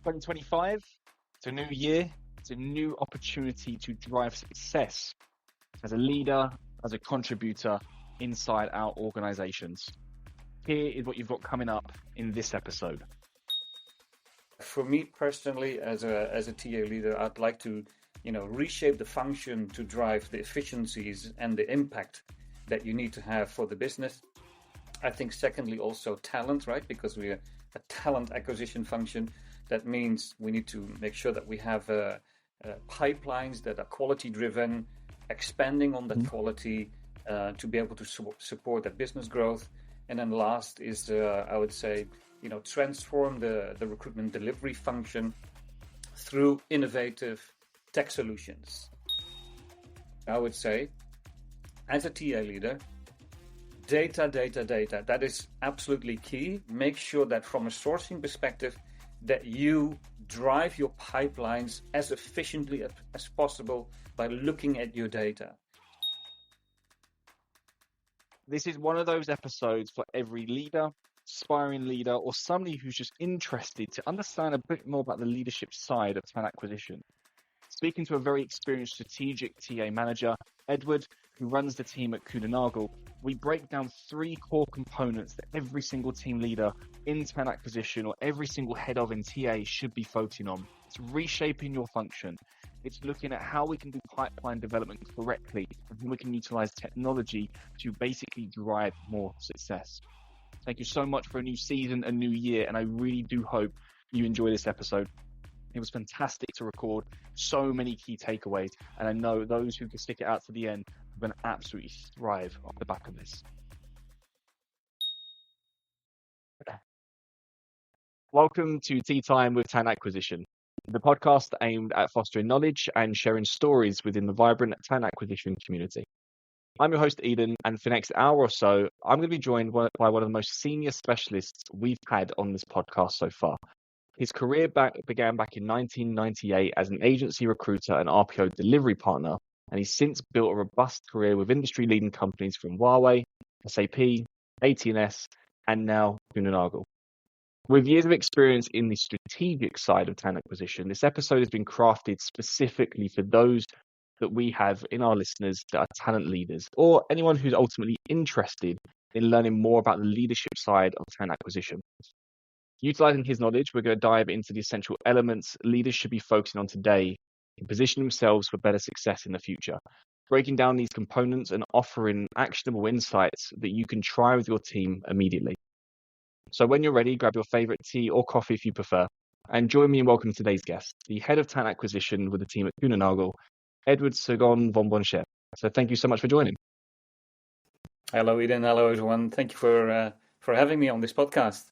2025, it's a new year, it's a new opportunity to drive success as a leader, as a contributor inside our organizations. Here is what you've got coming up in this episode. For me personally, as a TA leader, I'd like to, reshape the function to drive the efficiencies and the impact that you need to have for the business. I think secondly, also talent, right? Because we're a talent acquisition function. That means we need to make sure that we have pipelines that are quality driven, expanding on that quality to be able to support that business growth. And then last is, I would say, transform the recruitment delivery function through innovative tech solutions. I would say, as a TA leader, data, that is absolutely key. Make sure that from a sourcing perspective, that you drive your pipelines as efficiently as possible by looking at your data. This is one of those episodes for every leader, aspiring leader, or somebody who's just interested to understand a bit more about the leadership side of talent acquisition. Speaking to a very experienced strategic TA manager, Edward, who runs the team at Kuehne+Nagel, we break down 3 core components that every single team leader in talent acquisition or every single head of in TA should be focusing on. It's reshaping your function. It's looking at how we can do pipeline development correctly and how we can utilize technology to basically drive more success. Thank you so much for a new season, a new year, and I really do hope you enjoy this episode. It was fantastic to record so many key takeaways, and I know those who can stick it out to the end are going to absolutely thrive off the back of this. Welcome to Tea Time with Talent Acquisition, the podcast aimed at fostering knowledge and sharing stories within the vibrant talent acquisition community. I'm your host, Eden, and for the next hour or so, I'm going to be joined by one of the most senior specialists we've had on this podcast so far. His career began back in 1998 as an agency recruiter and RPO delivery partner, and he's since built a robust career with industry-leading companies from Huawei, SAP, AT&S, and now Kuehne+Nagel. With years of experience in the strategic side of talent acquisition, this episode has been crafted specifically for those that we have in our listeners that are talent leaders, or anyone who's ultimately interested in learning more about the leadership side of talent acquisition. Utilizing his knowledge, we're going to dive into the essential elements leaders should be focusing on today to position themselves for better success in the future, breaking down these components and offering actionable insights that you can try with your team immediately. So when you're ready, grab your favorite tea or coffee if you prefer, and join me in welcoming today's guest, the head of talent acquisition with the team at Kuehne+Nagel, Edward Segond von Banchet. So thank you so much for joining. Hello, Eden. Hello, everyone. Thank you for having me on this podcast.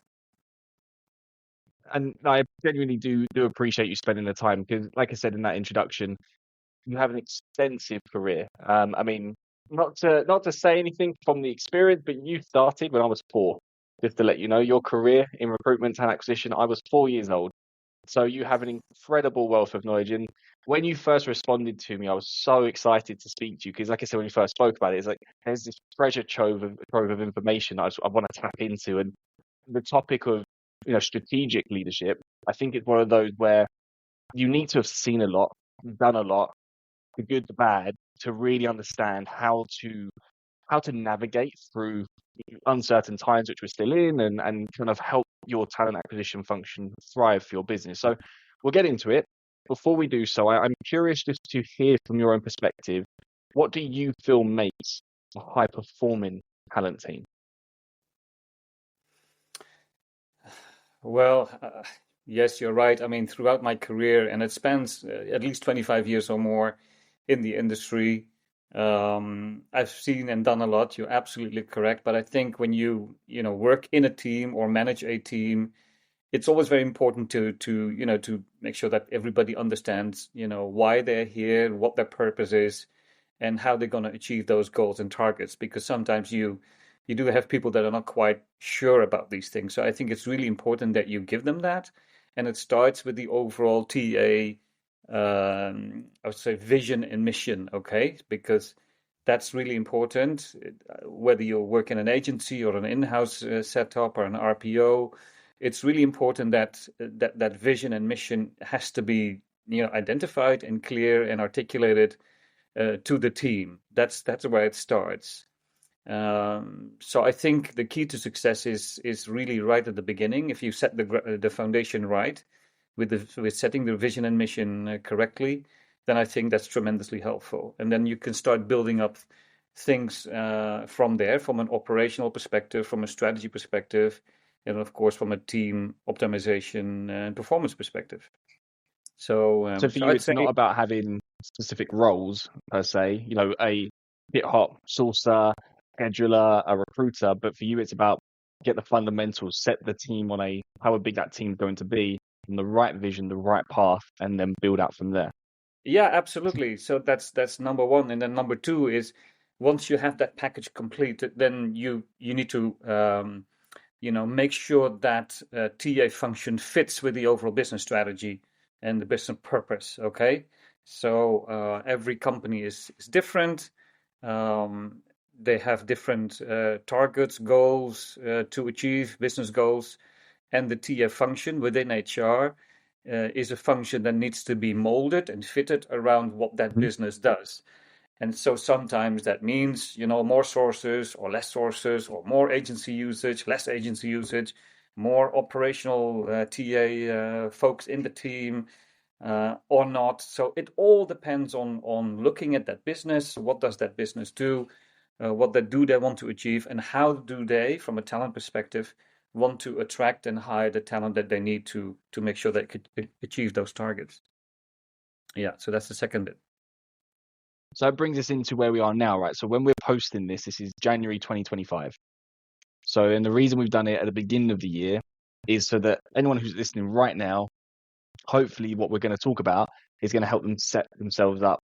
And I genuinely do appreciate you spending the time because, like I said in that introduction, you have an extensive career. I mean, not to say anything from the experience, but you started when I was 4. Just to let you know, your career in recruitment and acquisition, I was 4 years old. So you have an incredible wealth of knowledge. And when you first responded to me, I was so excited to speak to you because, like I said, when you first spoke about it, it's like there's this treasure trove of information I want to tap into. And the topic of strategic leadership, I think it's one of those where you need to have seen a lot, done a lot, the good, the bad, to really understand how to navigate through uncertain times which we're still in and kind of help your talent acquisition function thrive for your business. So we'll get into it. Before we do so, I'm curious just to hear from your own perspective, what do you feel makes a high-performing talent team? Well, yes, you're right. I mean, throughout my career, and it spans at least 25 years or more in the industry, I've seen and done a lot. You're absolutely correct. But I think when you work in a team or manage a team, it's always very important to make sure that everybody understands, why they're here, what their purpose is, and how they're going to achieve those goals and targets. Because sometimes you do have people that are not quite sure about these things. So I think it's really important that you give them that. And it starts with the overall TA, I would say, vision and mission, okay? Because that's really important, whether you work in an agency or an in-house setup or an RPO. it's really important that that vision and mission has to be identified and clear and articulated to the team. That's where it starts. So I think the key to success is really right at the beginning. If you set the foundation right with setting the vision and mission correctly, then I think that's tremendously helpful. And then you can start building up things from there, from an operational perspective, from a strategy perspective, and of course from a team optimization and performance perspective. So, So for so you, I'd it's say, not about having specific roles per se, a GitHop sourcer, scheduler, a recruiter, but for you, it's about get the fundamentals, set the team on how big that team's going to be, and the right vision, the right path, and then build out from there. yeah, absolutely. So that's number one, and then number two is once you have that package complete, then you need to make sure that TA function fits with the overall business strategy and the business purpose. Okay, so every company is different. They have different targets, goals to achieve, business goals, and the TA function within HR is a function that needs to be molded and fitted around what that business does. And so sometimes that means, more sources or less sources, or more agency usage, less agency usage, more operational TA folks in the team or not. So it all depends on looking at that business. What does that business do? What do they want to achieve? And how do they, from a talent perspective, want to attract and hire the talent that they need to make sure they could achieve those targets? Yeah, so that's the second bit. So that brings us into where we are now, right? So when we're posting this is January 2025. So, and the reason we've done it at the beginning of the year is so that anyone who's listening right now, hopefully what we're going to talk about is going to help them set themselves up,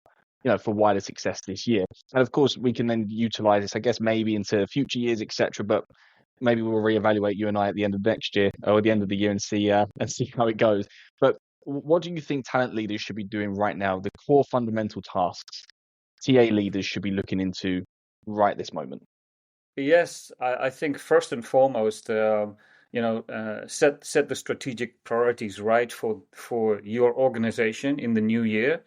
for wider success this year. And of course, we can then utilize this, I guess, maybe into future years, etc. But maybe we'll reevaluate, you and I, at the end of next year or the end of the year and see how it goes. But what do you think talent leaders should be doing right now? The core fundamental tasks TA leaders should be looking into right this moment? Yes, I think first and foremost, set the strategic priorities right for your organization in the new year,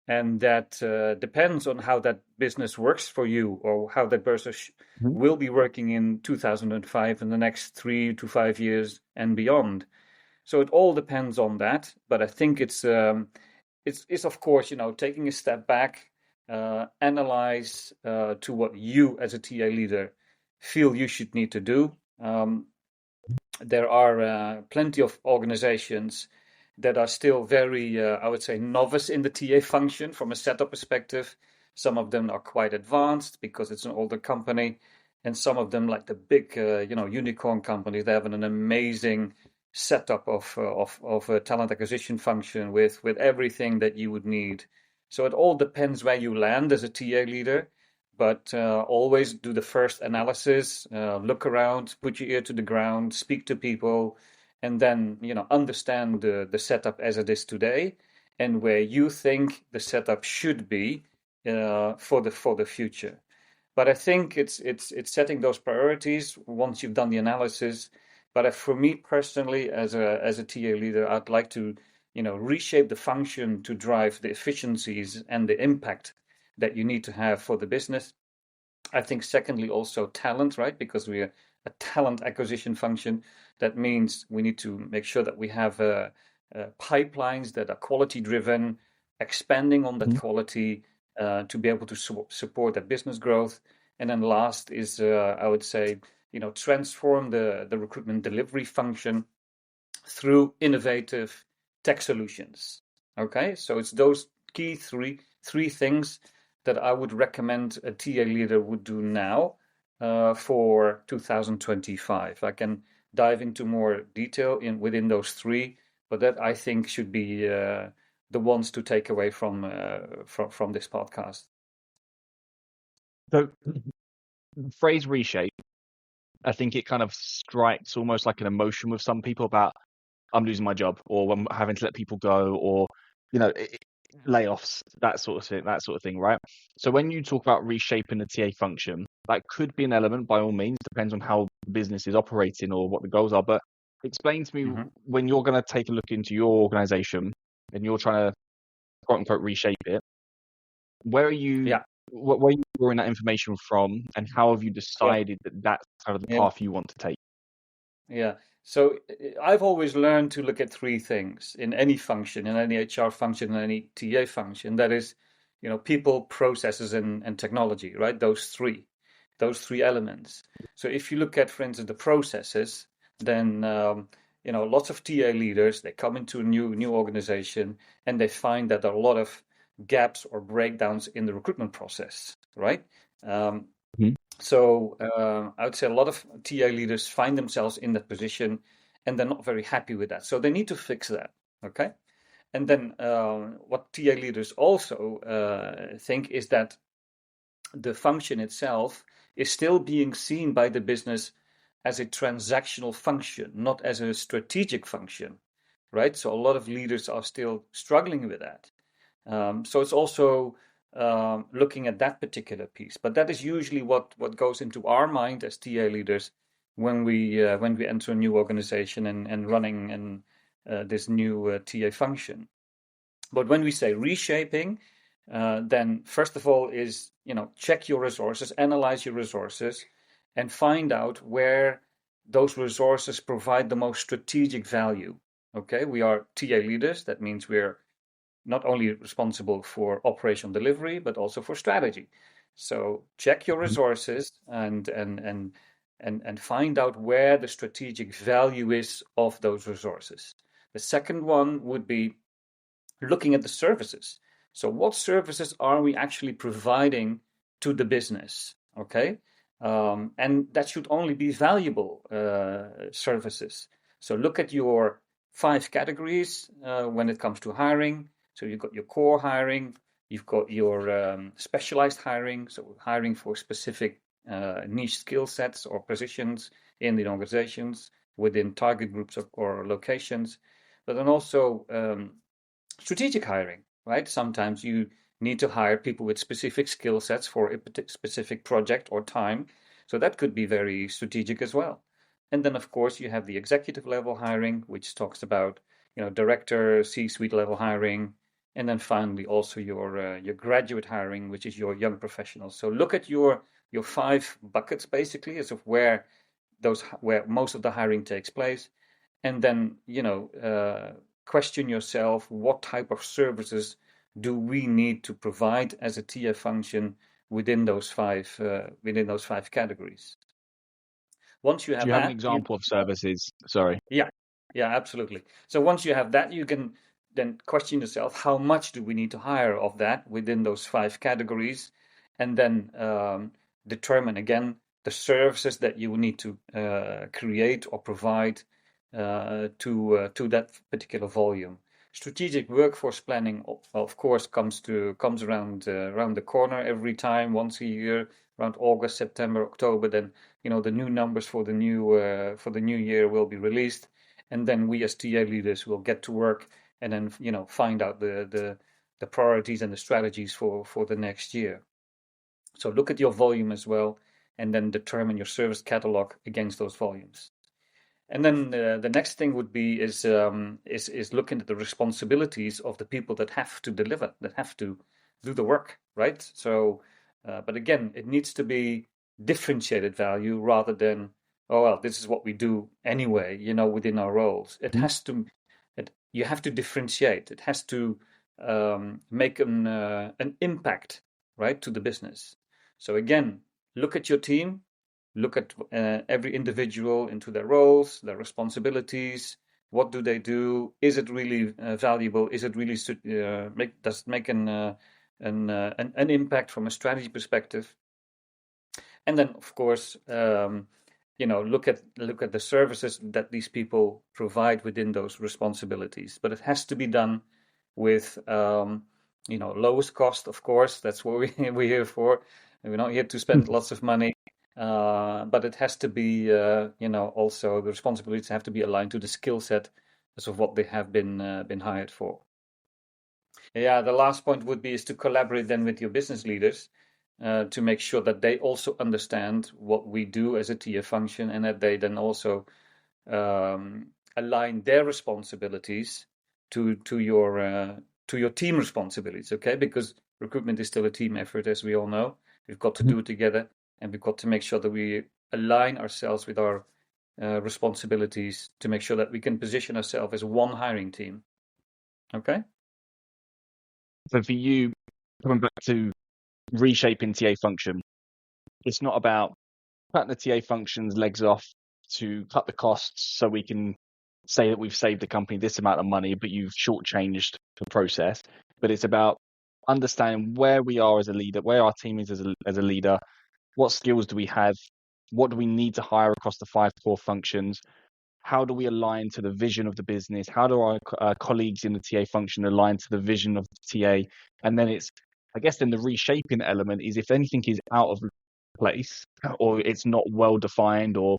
and that depends on how that business works for you, or how that business will be working in 2005 and the next 3 to 5 years and beyond. So it all depends on that. But I think it's of course, taking a step back, analyze to what you as a TA leader feel you should need to do. There are plenty of organizations that are still very, I would say, novice in the TA function from a setup perspective. Some of them are quite advanced because it's an older company, and some of them, like the big, unicorn companies, they have an amazing setup of a talent acquisition function with everything that you would need. So it all depends where you land as a TA leader, but always do the first analysis, look around, put your ear to the ground, speak to people, and then understand the setup as it is today and where you think the setup should be for the future. But I think it's setting those priorities once you've done the analysis. But for me personally, as a TA leader, I'd like to reshape the function to drive the efficiencies and the impact that you need to have for the business. I think secondly, also talent, right? Because we are a talent acquisition function. That means we need to make sure that we have pipelines that are quality driven, expanding on that quality to be able to support that business growth. And then last is, I would say, transform the recruitment delivery function through innovative tech solutions. Okay, so it's those key three things that I would recommend a TA leader would do now for 2025. I can dive into more detail within those three, but that I think should be the ones to take away from this podcast. So, the phrase reshape, I think it kind of strikes almost like an emotion with some people about I'm losing my job, or I'm having to let people go, or layoffs, that sort of thing, right? So when you talk about reshaping the TA function, that could be an element by all means, depends on how the business is operating or what the goals are. But Explain to me Mhm. when you're going to take a look into your organization and you're trying to quote unquote reshape it. Where are you? Yeah, Where are you drawing that information from, and how have you yeah, decided that that's kind of the yeah, path you want to take? yeah. So I've always learned to look at three things in any function, in any HR function, in any TA function. That is, people, processes, and technology, right? Those three elements. So if you look at, for instance, the processes, then lots of TA leaders, they come into a new organization and they find that there are a lot of gaps or breakdowns in the recruitment process, right? Um, Mhm. so I would say a lot of TA leaders find themselves in that position and they're not very happy with that. So they need to fix that. Okay. And then what TA leaders also think is that the function itself is still being seen by the business as a transactional function, not as a strategic function, right? So a lot of leaders are still struggling with that. So it's also looking at that particular piece. But that is usually what goes into our mind as TA leaders when we enter a new organization and running this new TA function. But when we say reshaping, then first of all is check your resources, analyze your resources, and find out where those resources provide the most strategic value. Okay, we are TA leaders. That means we're not only responsible for operational delivery, but also for strategy. So check your Mhm. resources and find out where the strategic value is of those resources. The second one would be looking at the services. So what services are we actually providing to the business? Okay. And that should only be valuable services. So look at your 5 categories when it comes to hiring. So you've got your core hiring, you've got your specialized hiring, so hiring for specific niche skill sets or positions in the organizations within target groups or locations. But then also strategic hiring, right? Sometimes you need to hire people with specific skill sets for a specific project or time. So that could be very strategic as well. And then, of course, you have the executive level hiring, which talks about, director, C-suite level hiring, and then finally also your graduate hiring, which is your young professionals. So look at your 5 buckets basically as of where most of the hiring takes place, and then question yourself, what type of services do we need to provide as a TA function within those 5 categories. Once you Do have you have an that, example of services? Sorry. yeah, yeah, absolutely. So once you have that, you can then question yourself, how much do we need to hire of that within those 5 categories, and then determine again the services that you need to create or provide to that particular volume. Strategic workforce planning, of course, comes around the corner every time, once a year, around August, September, October. Then the new numbers for the new year will be released, and then we as TA leaders will get to work and then find out the priorities and the strategies for the next year. So look at your volume as well, and then determine your service catalog against those volumes. And then the next thing would be is looking at the responsibilities of the people that have to deliver, that have to do the work, right? So, but again, it needs to be differentiated value rather than, oh well, this is what we do anyway, within our roles. It Mhm. has to, you have to differentiate. It has to make an impact, right, to the business. So again, look at your team, look at every individual into their roles, their responsibilities. What do they do? Is it really valuable? Is it really does it make an impact from a strategy perspective? And then, of course, look at the services that these people provide within those responsibilities. But it has to be done with lowest cost, of course. That's what we're here for. We're not here to spend lots of money. But it has to be, also the responsibilities have to be aligned to the skill set as of what they have been hired for. Yeah, the last point would be is to collaborate then with your business leaders to make sure that they also understand what we do as a TA function, and that they then also align their responsibilities to your team responsibilities. Okay, because recruitment is still a team effort, as we all know. We've got to do it together, and we've got to make sure that we align ourselves with our responsibilities to make sure that we can position ourselves as one hiring team. Okay. So for you, coming back to reshaping TA function, it's not about cutting the TA function's legs off to cut the costs so we can say that we've saved the company this amount of money, but you've shortchanged the process. But it's about understanding where we are as a leader, where our team is as a leader, what skills do we have, what do we need to hire across the 5 core functions, how do we align to the vision of the business, how do our colleagues in the TA function align to the vision of the TA, and then it's, I guess then the reshaping element is if anything is out of place or it's not well defined or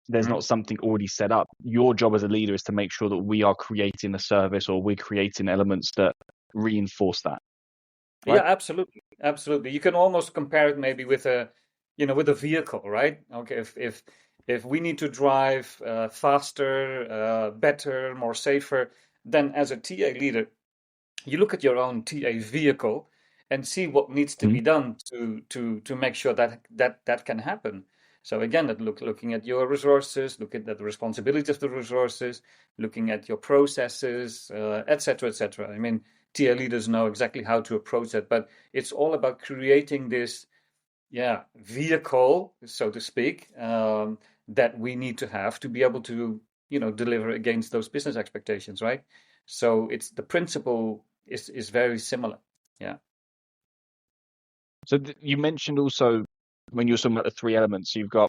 there's not something already set up, your job as a leader is to make sure that we are creating a service or we're creating elements that reinforce that. Right? Yeah, absolutely. You can almost compare it maybe with a vehicle, right? Okay, if we need to drive faster, better, more safer, then as a TA leader, you look at your own TA vehicle and see what needs to be done to make sure that can happen. So again, looking at your resources, looking at the responsibility of the resources, looking at your processes, et cetera, et cetera. I mean, TA leaders know exactly how to approach that, but it's all about creating this, vehicle, so to speak, that we need to have to be able to, deliver against those business expectations, right? So it's the principle is very similar. Yeah. So you mentioned also when you were talking about the 3 elements, you've got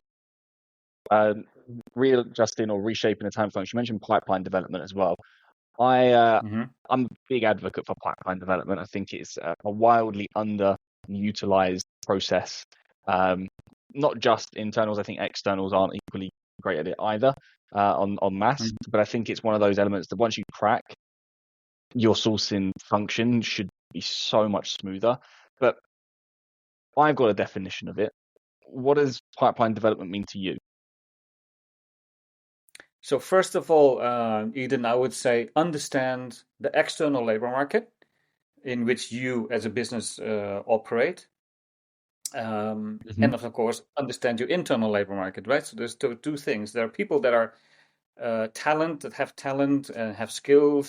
readjusting or reshaping the talent function. You mentioned pipeline development as well. I'm a big advocate for pipeline development. I think it's a wildly underutilized process. Not just internals. I think externals aren't equally great at it either on mass. But I think it's one of those elements that once you crack, your sourcing function should be so much smoother. But I've got a definition of it. What does pipeline development mean to you? So first of all, Eden, I would say understand the external labor market in which you as a business operate. And of course, understand your internal labor market, right? So there's two things. There are people that are that have talent and have skill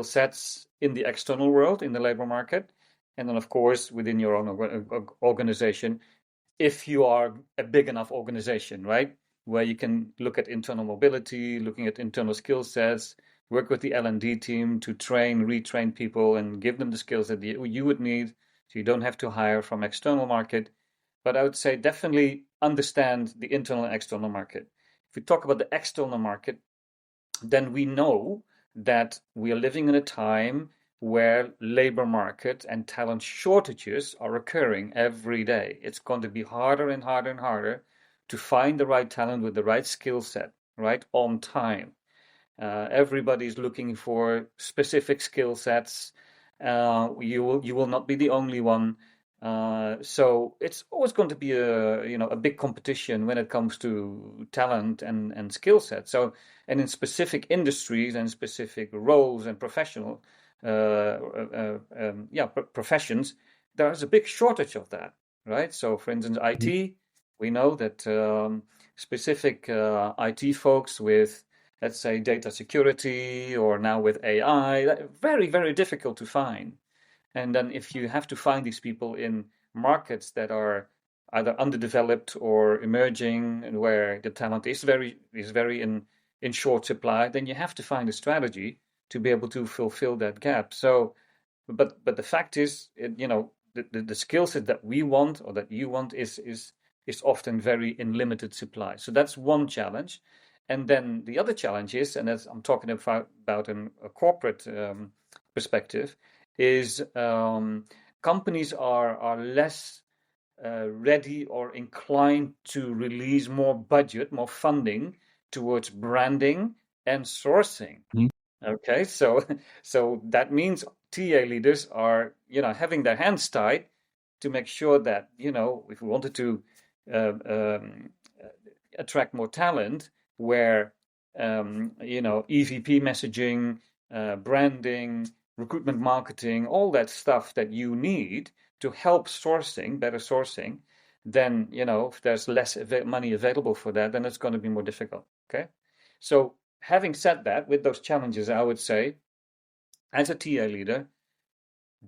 sets in the external world, in the labor market. And then, of course, within your own organization, if you are a big enough organization, right? Where you can look at internal mobility, looking at internal skill sets, work with the L&D team to train, retrain people and give them the skills that you would need. So you don't have to hire from external market. But I would say definitely understand the internal and external market. If we talk about the external market, then we know that we are living in a time where labor market and talent shortages are occurring every day. It's going to be harder and harder and harder to find the right talent with the right skill set, right, on time. Everybody's looking for specific skill sets. You will not be the only one. So it's always going to be a big competition when it comes to talent and skill set. So, and in specific industries and specific roles and professional professions, there is a big shortage of that, right? So, for instance, IT, we know that specific IT folks with, let's say, data security or now with AI, very, very difficult to find. And then if you have to find these people in markets that are either underdeveloped or emerging and where the talent is very in short supply, then you have to find a strategy to be able to fulfill that gap. So, but the fact is, the skill set that we want or that you want is often very in limited supply. So that's one challenge. And then the other challenge is, and as I'm talking about in a corporate perspective, is companies are less ready or inclined to release more budget, more funding towards branding and sourcing. Okay, so that means TA leaders are having their hands tied to make sure that if we wanted to attract more talent, where EVP messaging, branding, recruitment marketing, all that stuff that you need to help better sourcing, then, if there's less money available for that, then it's going to be more difficult. Okay. So having said that, with those challenges, I would say, as a TA leader,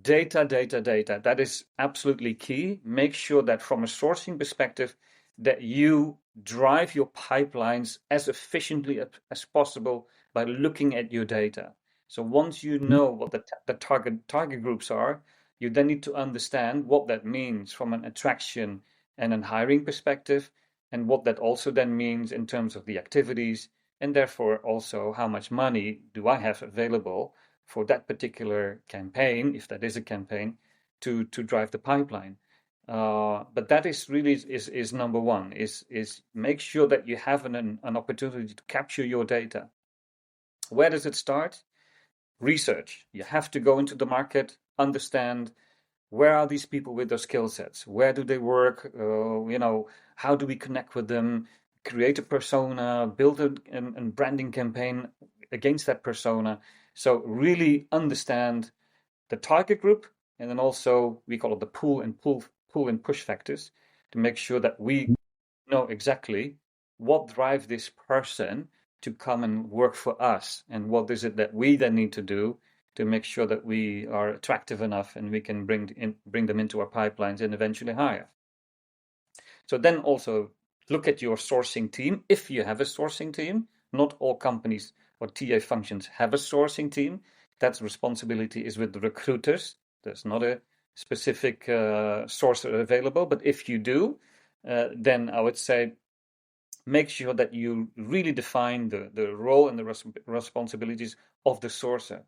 data, data, data, that is absolutely key. Make sure that from a sourcing perspective, that you drive your pipelines as efficiently as possible by looking at your data. So once you know what the target groups are, you then need to understand what that means from an attraction and an hiring perspective, and what that also then means in terms of the activities, and therefore also how much money do I have available for that particular campaign, if that is a campaign, to drive the pipeline. But that is really is number one, is make sure that you have an opportunity to capture your data. Where does it start? Research. You have to go into the market, understand where are these people with their skill sets, where do they work, how do we connect with them, create a persona, build a branding campaign against that persona. So really understand the target group, and then also we call it the pull and push factors, to make sure that we know exactly what drives this person to come and work for us, and what is it that we then need to do to make sure that we are attractive enough and we can bring them into our pipelines and eventually hire. So then also look at your sourcing team. If you have a sourcing team, not all companies or TA functions have a sourcing team. That responsibility is with the recruiters. There's not a specific sourcer available. But if you do, then I would say make sure that you really define the role and the responsibilities of the sourcer.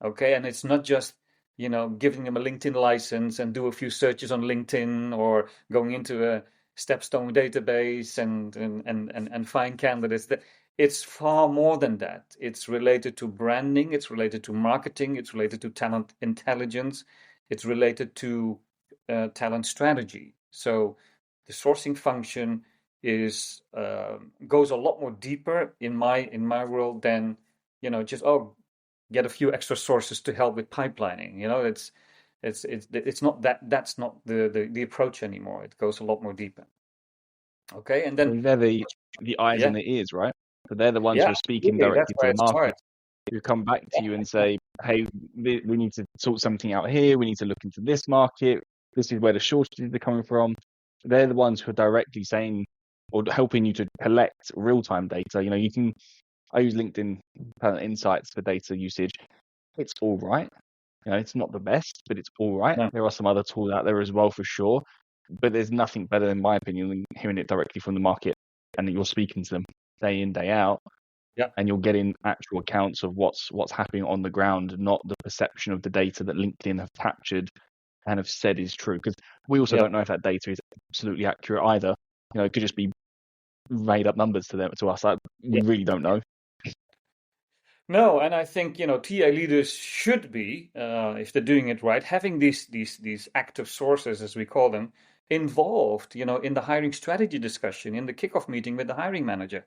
Okay, and it's not just giving them a LinkedIn license and do a few searches on LinkedIn, or going into a Stepstone database and find candidates. It's far more than that. It's related to branding, it's related to marketing, it's related to talent intelligence, it's related to talent strategy. So the sourcing function goes a lot more deeper in my world than just get a few extra sources to help with pipelining. It's not that's not the approach anymore. It goes a lot more deeper. Okay, and then they're the eyes and the ears, right? So they're the ones who are speaking directly to the market, who come back to you and say, hey, we need to sort something out here. We need to look into this market. This is where the shortages are coming from. They're the ones who are directly saying or helping you to collect real-time data. I use LinkedIn Insights for data usage. It's all right. It's not the best, but it's all right. No. There are some other tools out there as well, for sure. But there's nothing better, in my opinion, than hearing it directly from the market, and that you're speaking to them day in, day out. Yeah. And you're getting actual accounts of what's happening on the ground, not the perception of the data that LinkedIn have captured and have said is true. Because we also don't know if that data is absolutely accurate either. It could just be made up numbers to us. We really don't know. No, and I think TA leaders should be, if they're doing it right, having these active sources, as we call them, involved, in the hiring strategy discussion, in the kickoff meeting with the hiring manager.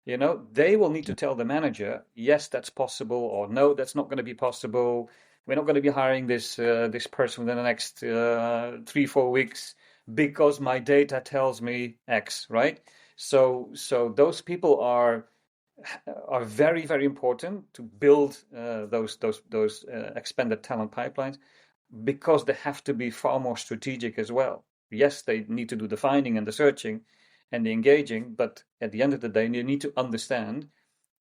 They will need to tell the manager, yes, that's possible, or no, that's not going to be possible. We're not going to be hiring this person within the next 3-4 weeks because my data tells me X, right? So those people are very, very important to build those expanded talent pipelines, because they have to be far more strategic as well. Yes, they need to do the finding and the searching and the engaging, but at the end of the day, you need to understand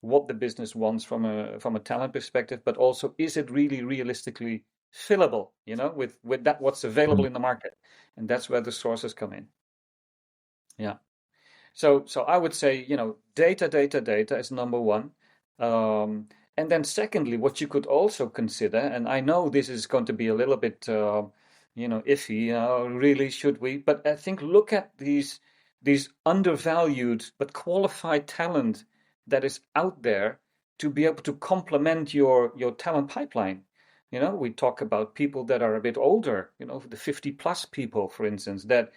what the business wants from a talent perspective, but also, is it really realistically fillable, with that what's available in the market, and that's where the sources come in. Yeah. So I would say, data is number one. And then secondly, what you could also consider, and I know this is going to be a little bit, iffy, really, should we? But I think look at these undervalued but qualified talent that is out there to be able to complement your talent pipeline. We talk about people that are a bit older, the 50 plus people, for instance, that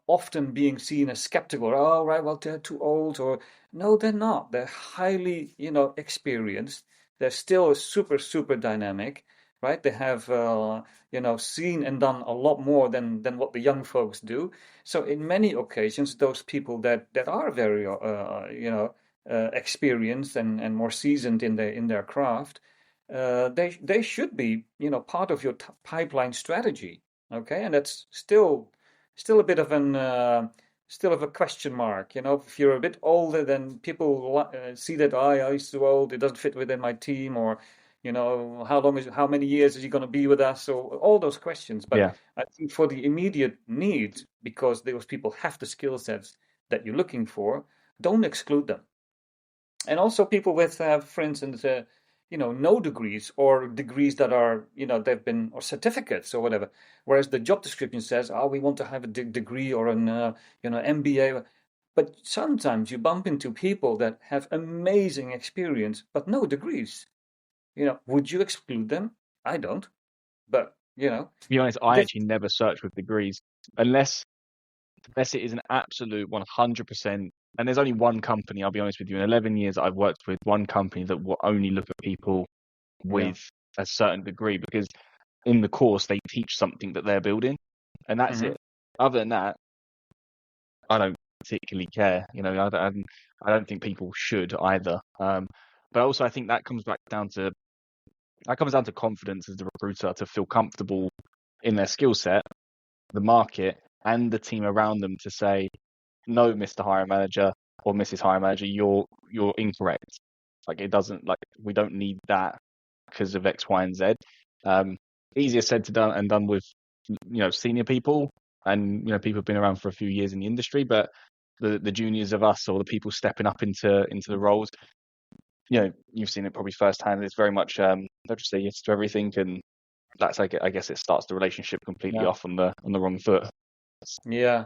often being seen as skeptical. Oh, right, well, they're too old, or no, they're not. They're highly, experienced. They're still super, super dynamic, right? They have, seen and done a lot more than what the young folks do. So in many occasions, those people that are very, experienced and more seasoned in their craft, they should be, part of your pipeline strategy. Okay, and that's still a bit of an still of a question mark. If you're a bit older, then people see that he's too old. It doesn't fit within my team, or how many years is he going to be with us? So all those questions. But Yeah. I think for the immediate need, because those people have the skill sets that you're looking for, don't exclude them. And also people with, for instance, no degrees, or degrees that are, they've been, or certificates or whatever. Whereas the job description says, oh, we want to have a degree or an, MBA. But sometimes you bump into people that have amazing experience, but no degrees. Would you exclude them? I don't. But, To be honest, I this, actually never search with degrees unless it is an absolute 100%. And there's only one company, I'll be honest with you, in 11 years I've worked with one company that will only look at people yeah. with a certain degree, because in the course they teach something that they're building, and that's Hmm. it. Other than that, I don't particularly care. I don't think people should either. But also I think that comes down to confidence as the recruiter, to feel comfortable in their skill set, the market, and the team around them, to say, no, Mr. Hiring Manager or Mrs. Hiring Manager, you're incorrect. Like, it doesn't, like, we don't need that because of X, Y, and Z. Easier said to done and done with senior people, and people have been around for a few years in the industry, but the juniors of us, or the people stepping up into the roles, you've seen it probably firsthand. It's very much they'll just say yes to everything, and that's, I guess, it starts the relationship completely Yeah. off on the wrong foot. Yeah.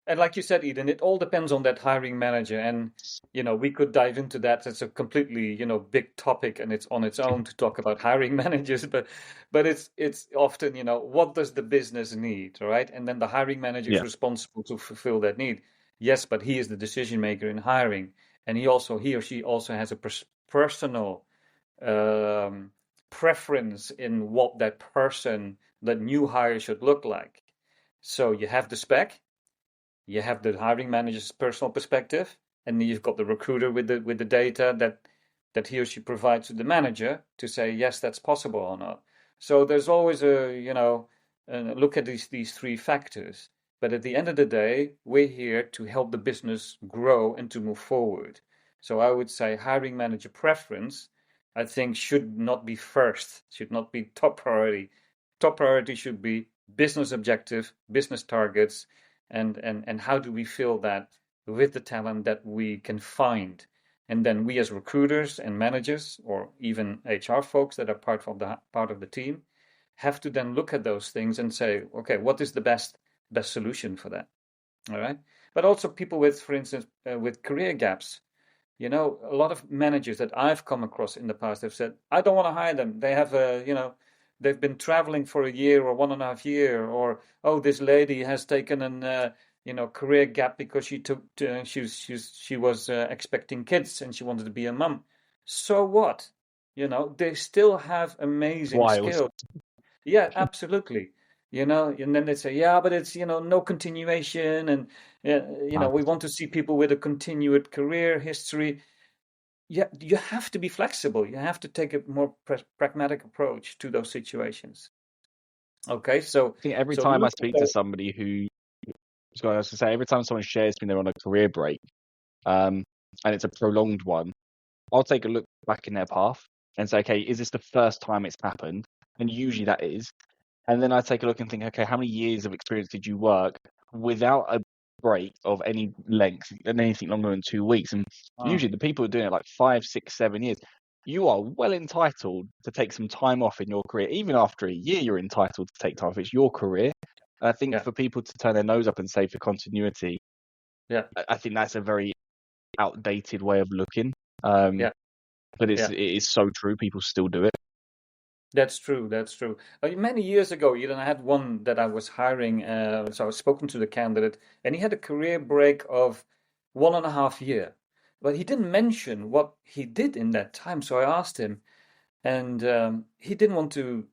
And like you said, Eden, it all depends on that hiring manager. And, we could dive into that. It's a completely, big topic, and it's on its own to talk about hiring managers. But it's often, what does the business need, right? And then the hiring manager is Yeah, responsible to fulfill that need. Yes, but he is the decision maker in hiring. And he or she also has a personal um, preference in what that new hire should look like. So you have the spec, you have the hiring manager's personal perspective, and then you've got the recruiter with the data that he or she provides to the manager to say yes, that's possible or not. So there's always a look at these three factors. But at the end of the day, we're here to help the business grow and to move forward. So I would say hiring manager preference, I think, should not be first, should not be top priority. Top priority should be business objective, business targets, and how do we fill that with the talent that we can find. And then we, as recruiters and managers, or even HR folks that are part of the team, have to then look at those things and say, okay, what is the best solution for that? All right. But also people with, for instance, with career gaps. A lot of managers that I've come across in the past have said, I don't want to hire them. They have they've been traveling for a year or 1.5 year, or, oh, this lady has taken an, career gap because she was expecting kids and she wanted to be a mum. So what? They still have amazing wild. skills. Yeah, absolutely. And then they say, yeah, but it's, no continuation. And, we want to see people with a continued career history. Yeah, you have to be flexible. You have to take a more pragmatic approach to those situations. Okay, so I think every so time I look at speak to the, somebody who, I was going to say, every time someone shares me they're on a career break, and it's a prolonged one, I'll take a look back in their path and say, okay, is this the first time it's happened? And usually that is. And then I take a look and think, okay, how many years of experience did you work without a break of any length, and anything longer than 2 weeks? And uh, usually the people who are doing it like 5, 6, 7 years, you are well entitled to take some time off in your career. Even after a year, you're entitled to take time off. It's your career. And I think yeah, for people to turn their nose up and say for continuity, yeah, I think that's a very outdated way of looking. Um, yeah, but yeah. it is so true. People still do it. That's true. That's true. Many years ago, I had one that I was hiring. So I was spoken to the candidate, and he had a career break of 1.5 year. But he didn't mention what he did in that time. So I asked him, and he didn't want to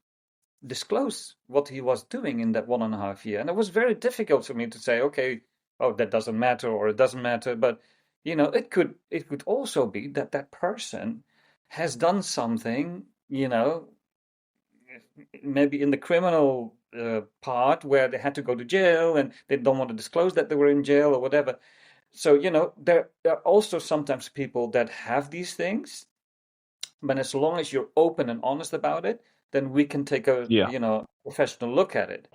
disclose what he was doing in that 1.5 year. And it was very difficult for me to say, okay, oh, that doesn't matter, or it doesn't matter. But it could also be that that person has done something, maybe in the criminal part where they had to go to jail and they don't want to disclose that they were in jail or whatever. So, there are also sometimes people that have these things, but as long as you're open and honest about it, then we can take a, Yeah. professional look at it.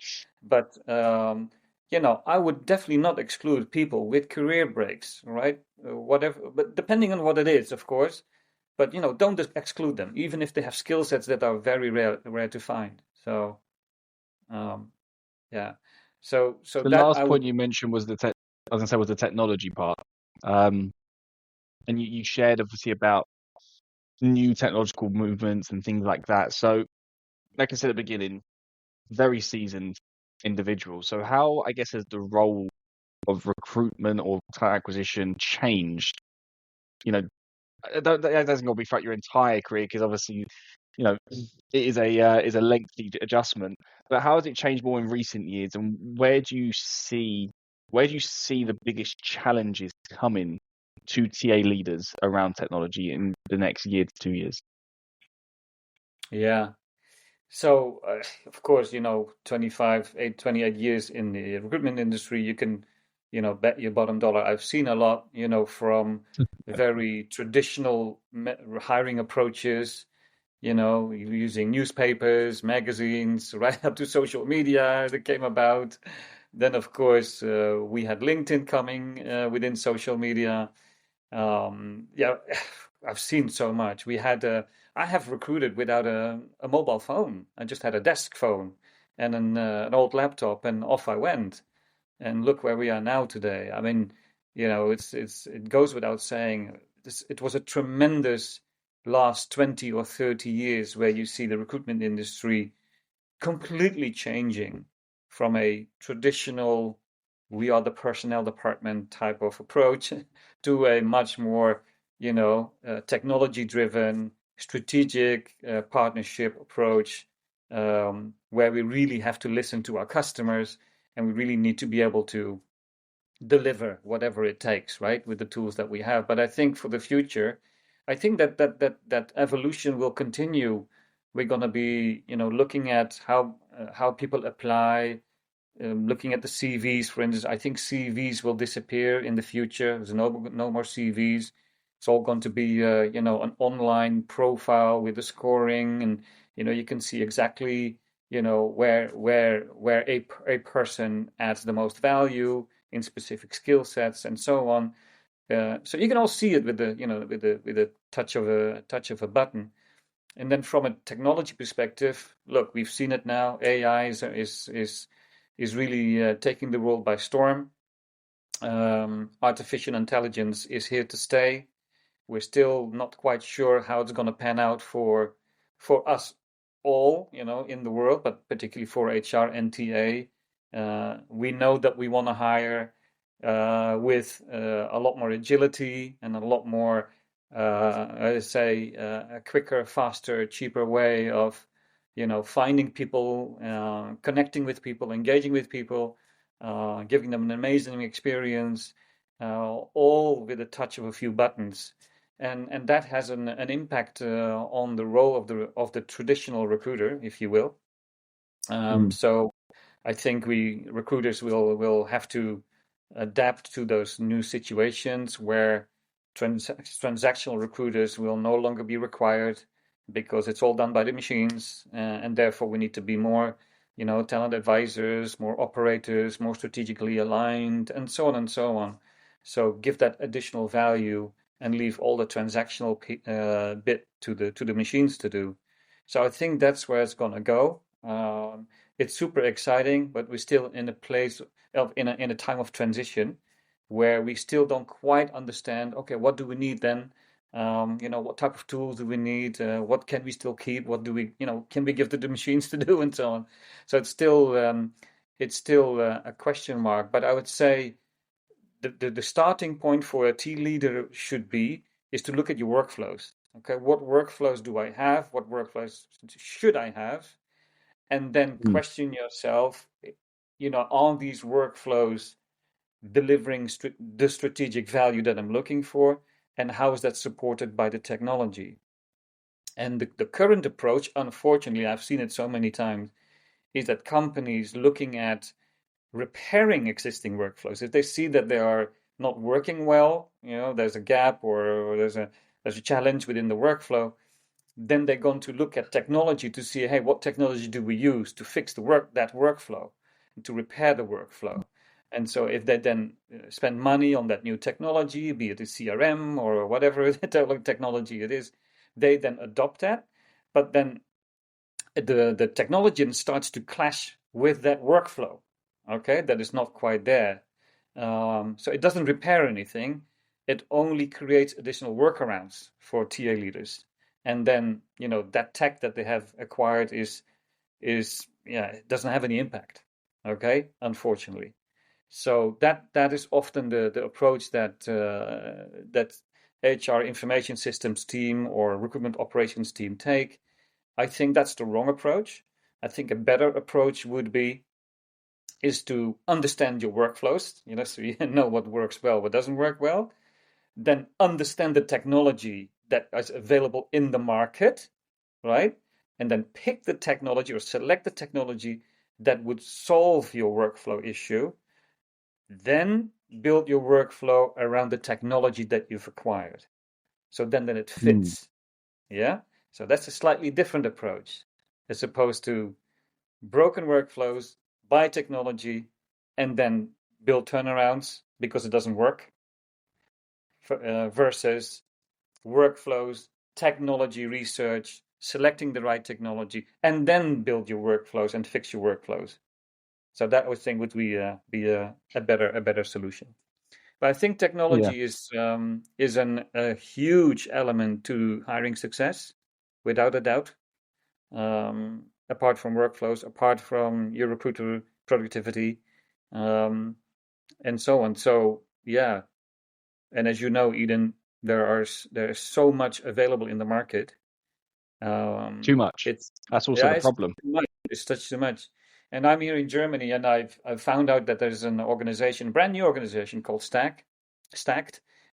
But, I would definitely not exclude people with career breaks, right? Whatever, but depending on what it is, of course. But don't exclude them, even if they have skill sets that are very rare to find. So um, yeah, so The that last I would. point you mentioned was I was gonna say was the technology part. Um, and you shared obviously about new technological movements and things like that. So, like I said at the beginning, very seasoned individual. So how, I guess, has the role of recruitment or talent acquisition changed? You know, that doesn't go to be throughout your entire career because obviously, it is a lengthy adjustment. But how has it changed more in recent years, and where do you see the biggest challenges coming to TA leaders around technology in the next year to 2 years? Yeah. So of course, 28 years in the recruitment industry, you can, bet your bottom dollar. I've seen a lot, from very traditional hiring approaches, using newspapers, magazines, right up to social media that came about. Then, of course, we had LinkedIn coming within social media. Yeah, I've seen so much. I have recruited without a mobile phone. I just had a desk phone and an old laptop, and off I went. And look where we are now today. I mean, it goes without saying. It was a tremendous last 20 or 30 years where you see the recruitment industry completely changing from a traditional we are the personnel department type of approach to a much more, technology driven, strategic partnership approach, where we really have to listen to our customers and we really need to be able to deliver whatever it takes, right, with the tools that we have. But I think for the future, I think that evolution will continue. We're going to be, looking at how people apply, looking at the CVs, for instance. I think CVs will disappear in the future. There's no more CVs. It's all going to be, an online profile with the scoring, and you can see exactly, where a person adds the most value in specific skill sets and so on. So you can all see it with the touch of a button. And then from a technology perspective, look, we've seen it now. AI is really taking the world by storm. Artificial intelligence is here to stay. We're still not quite sure how it's going to pan out for us all, in the world, but particularly for HR and TA. We know that we want to hire with a lot more agility and a lot more, I say, a quicker, faster, cheaper way of, finding people, connecting with people, engaging with people, giving them an amazing experience, all with a touch of a few buttons. And that has an impact on the role of the traditional recruiter, if you will. Mm. So I think we recruiters will have to adapt to those new situations where transactional recruiters will no longer be required because it's all done by the machines, and therefore we need to be more, talent advisors, more operators, more strategically aligned, and so on and so on. So give that additional value and leave all the transactional bit to the machines to do. So I think that's where it's gonna go. It's super exciting, but we're still in a place of in a time of transition where we still don't quite understand. Okay, what do we need then? What type of tools do we need? What can we still keep? What do we, can we give to the machines to do, and so on. So it's still a question mark. But I would say the starting point for a team leader should be is to look at your workflows. Okay, what workflows do I have? What workflows should I have? And then Mm. question yourself, are these workflows delivering the strategic value that I'm looking for? And how is that supported by the technology? And the current approach, unfortunately, I've seen it so many times, is that companies looking at repairing existing workflows. If they see that they are not working well, there's a gap or there's a challenge within the workflow, then they're going to look at technology to see, hey, what technology do we use to fix that workflow, to repair the workflow? And so if they then spend money on that new technology, be it a CRM or whatever technology it is, they then adopt that. But then the technology starts to clash with that workflow. Okay, that is not quite there. So it doesn't repair anything. It only creates additional workarounds for TA leaders. And then, that tech that they have acquired is it doesn't have any impact. Okay, unfortunately. So that is often the approach that HR information systems team or recruitment operations team take. I think that's the wrong approach. I think a better approach is to understand your workflows, so you know what works well, what doesn't work well. Then understand the technology that is available in the market, right? And then pick the technology or select the technology that would solve your workflow issue. Then build your workflow around the technology that you've acquired. So then it fits. Yeah. So that's a slightly different approach as opposed to broken workflows, buy technology, and then build turnarounds because it doesn't work, versus workflows, technology research, selecting the right technology, and then build your workflows and fix your workflows. So that I think would be a better solution. But I think technology is a huge element to hiring success, without a doubt. Apart from workflows, apart from your recruiter productivity, and so on. So yeah, and as you know, Eden, there is so much available in the market. Too much. That's also the It's problem. too much. It's such too much. And I'm here in Germany, and I've found out that there's an organization, a brand new organization called Stacked.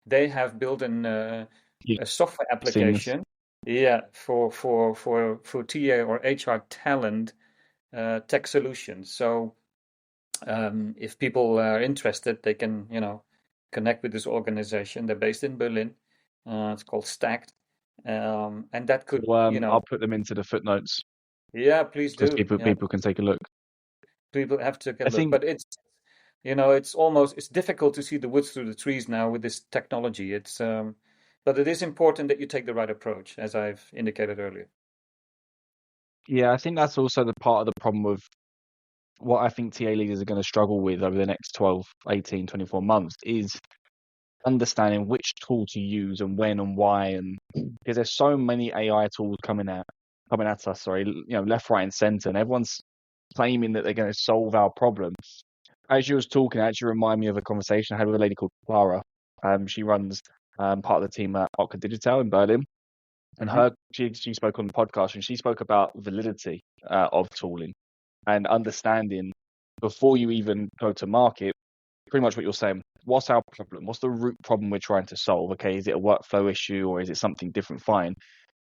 They have built a software application, for TA or HR talent tech solutions. So if people are interested, they can connect with this organization. They're based in Berlin. It's called Stacked, and that could I'll put them into the footnotes. Yeah, please because do. people can take a look. People have to take a I look, think but it's difficult to see the woods through the trees now with this technology. But it is important that you take the right approach, as I've indicated earlier. I think that's also the part of the problem with what I think TA leaders are going to struggle with over the next 12, 18, 24 months is understanding which tool to use and when and why, and because there's so many AI tools coming at us, left, right, and center, and everyone's claiming that they're going to solve our problems. As you was talking, it actually remind me of a conversation I had with a lady called Clara. She runs part of the team at Otka Digital in Berlin, and she spoke on the podcast, and she spoke about validity of tooling and understanding before you even go to market. Pretty much what you're saying. What's our problem? What's the root problem we're trying to solve? Okay, is it a workflow issue or is it something different? Fine.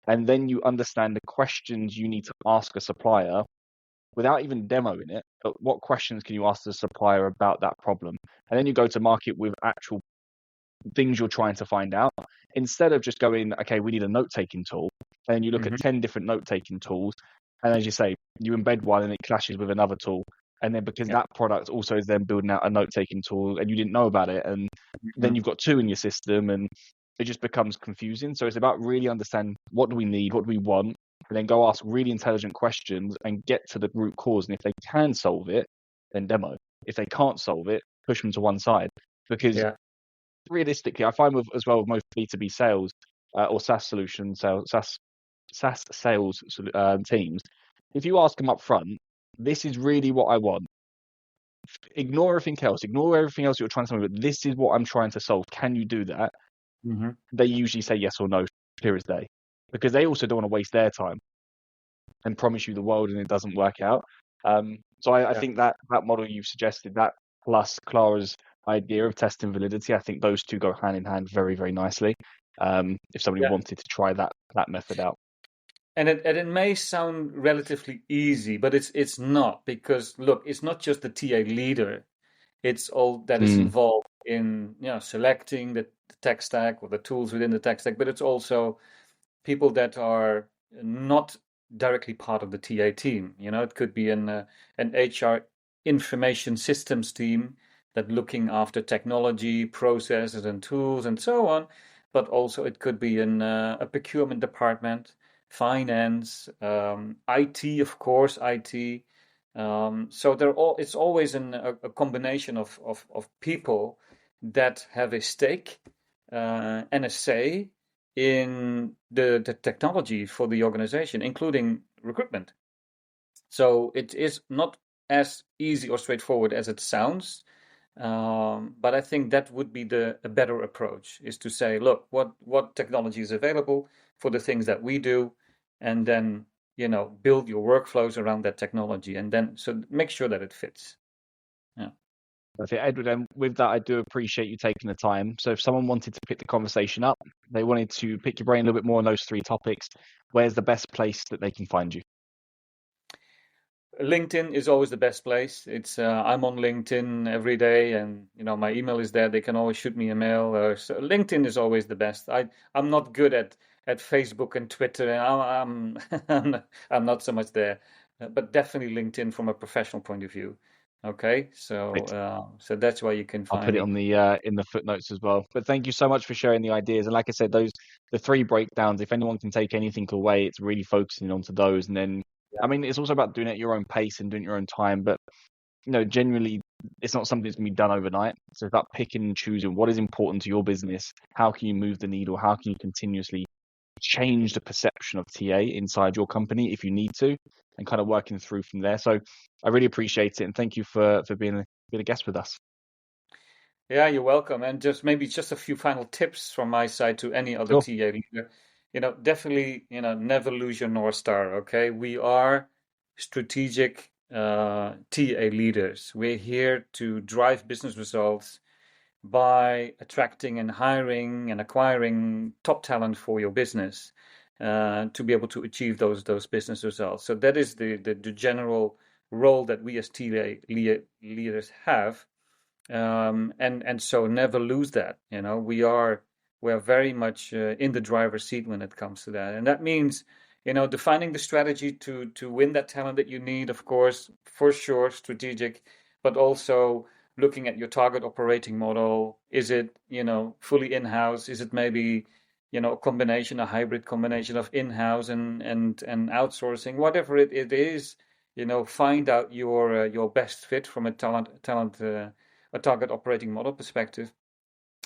And then you understand the questions you need to ask a supplier without even demoing it. But what questions can you ask the supplier about that problem? And then you go to market with actual things you're trying to find out, instead of just going, okay, we need a note-taking tool. And you look at 10 different note-taking tools. And as you say, you embed one and it clashes with another tool. And then because that product also is then building out a note-taking tool and you didn't know about it, and then you've got two in your system, and it just becomes confusing. So it's about really understanding what do we need, what do we want, and then go ask really intelligent questions and get to the root cause. And if they can solve it, then demo. If they can't solve it, push them to one side. Because realistically, I find with most B2B sales, or SaaS solutions, SaaS sales teams, if you ask them up front, this is really what I want. Ignore everything else. Ignore everything else you're trying to tell me, but this is what I'm trying to solve. Can you do that? Mm-hmm. They usually say yes or no, clear as day, because they also don't want to waste their time and promise you the world and it doesn't work out. So I think that model you've suggested, that plus Clara's idea of testing validity, I think those two go hand in hand very, very nicely. If somebody wanted to try that method out. And it may sound relatively easy, but it's not, because look, it's not just the TA leader. It's all that is involved in selecting the tech stack or the tools within the tech stack, but it's also people that are not directly part of the TA team. It could be an HR information systems team that looking after technology, processes, and tools, and so on. But also it could be in a procurement department, finance, IT, of course, IT. So it's always a combination of people that have a stake and a say in the technology for the organization, including recruitment. So it is not as easy or straightforward as it sounds, but I think that would be a better approach, is to say, look, what technology is available for the things that we do, and then build your workflows around that technology, and then so make sure that it fits. Yeah. Perfect, Edward. And with that, I do appreciate you taking the time. So if someone wanted to pick the conversation up, they wanted to pick your brain a little bit more on those 3 topics, where's the best place that they can find you? LinkedIn is always the best place. It's I'm on LinkedIn every day, and my email is there. They can always shoot me a mail. So LinkedIn is always the best. I'm not good at Facebook and Twitter, and I'm not so much there. But definitely LinkedIn from a professional point of view. Okay, so so that's why you can find I'll put it on the in the footnotes as well. But thank you so much for sharing the ideas. And like I said, the 3 breakdowns, if anyone can take anything away, it's really focusing onto those. And then, I mean, it's also about doing it at your own pace and doing it at your own time. But genuinely, it's not something that's going to be done overnight. So it's about picking and choosing what is important to your business. How can you move the needle? How can you continuously change the perception of TA inside your company if you need to, and kind of working through from there. So I really appreciate it, and thank you for being a guest with us. Yeah, you're welcome. And just a few final tips from my side to any other TA leader. Definitely, never lose your North Star. Okay, we are strategic TA leaders. We're here to drive business results by attracting and hiring and acquiring top talent for your business to be able to achieve those business results. So that is the general role that we as TA leaders have. And so never lose that. We are very much in the driver's seat when it comes to that, and that means defining the strategy to win that talent that you need, of course, for sure, strategic, but also looking at your target operating model. Is it fully in-house? Is it maybe a combination, a hybrid combination of in-house and outsourcing? Whatever it is, find out your best fit from a a target operating model perspective.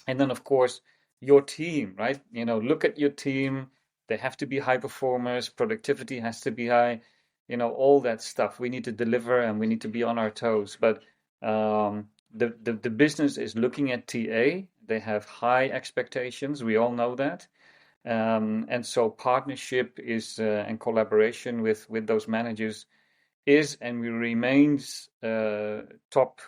And then, of course, your team, right? Look at your team. They have to be high performers. Productivity has to be high. All that stuff. We need to deliver and we need to be on our toes. But the business is looking at TA. They have high expectations. We all know that. And so partnership is and collaboration with those managers is and remains top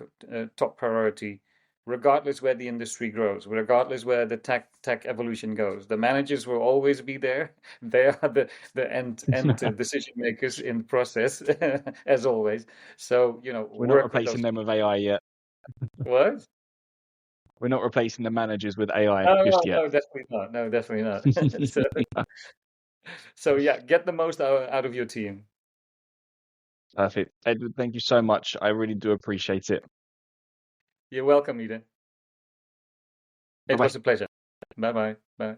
priority, regardless where the industry grows, regardless where the tech evolution goes. The managers will always be there. They are the end decision makers in the process, as always. So we're not replacing them with AI yet. What? We're not replacing the managers with AI just yet. No, definitely not. No, definitely not. So yeah, get the most out of your team. Perfect. Edward, thank you so much. I really do appreciate it. You're welcome, Eden. It was a pleasure. Bye-bye. Bye.